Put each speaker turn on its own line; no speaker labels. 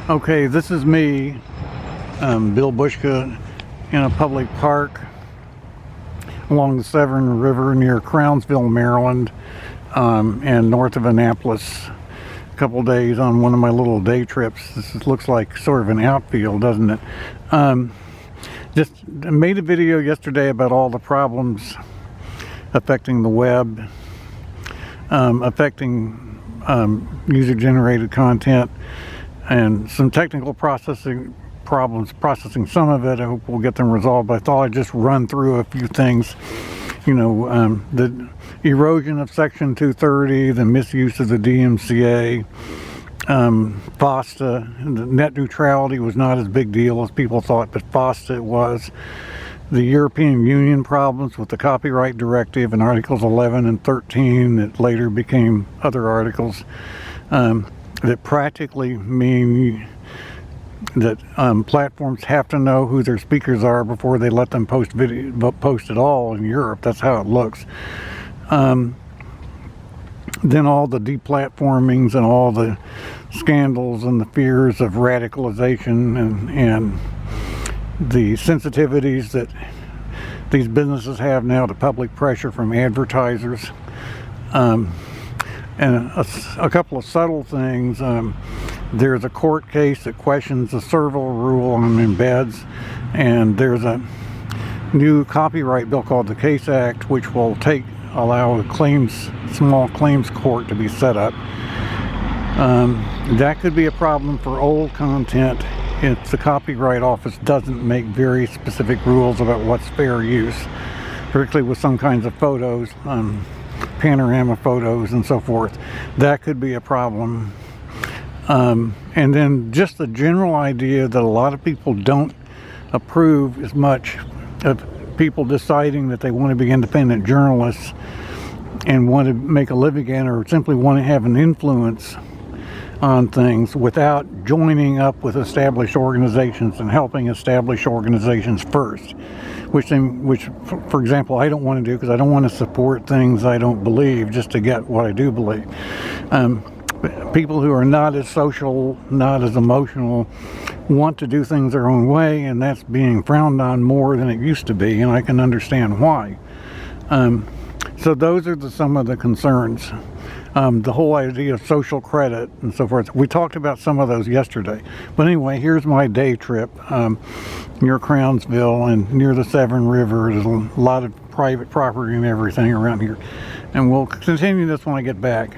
Okay, this is me, Bill Bushka, in a public park along the Severn River near Crownsville, Maryland, and north of Annapolis. A couple days on one of my little day trips. Looks like sort of an outfield, doesn't it? Just made a video yesterday about all the problems affecting the web, affecting user-generated content, and some technical problems processing some of it. I hope we'll get them resolved, but I thought I'd just run through a few things. You know, the erosion of Section 230, the misuse of the DMCA, FOSTA. The net neutrality was not as big deal as people thought, but FOSTA was. The European Union problems with the copyright directive in Articles 11 and 13 that later became other articles that practically mean that platforms have to know who their speakers are before they let them post at all in Europe. That's how it looks. Then all the deplatformings and all the scandals and the fears of radicalization and the sensitivities that these businesses have now to public pressure from advertisers, and a couple of subtle things. There's a court case that questions the Servile rule on embeds, and there's a new copyright bill called the Case Act, which will allow a small claims court to be set up. That could be a problem for old content if the Copyright Office doesn't make very specific rules about what's fair use, particularly with some kinds of photos, panorama photos and so forth. That could be a problem. And then just the general idea that a lot of people don't approve as much of people deciding that they want to be independent journalists and want to make a living in, or simply want to have an influence on things without joining up with established organizations and helping establish organizations first, which for example I don't want to do, because I don't want to support things I don't believe just to get what I do believe. People who are not as social, not as emotional, want to do things their own way, and that's being frowned on more than it used to be, and I can understand why. So those are some of the concerns. The whole idea of social credit and so forth. We talked about some of those yesterday. But anyway, here's my day trip near Crownsville and near the Severn River. There's a lot of private property and everything around here. And we'll continue this when I get back.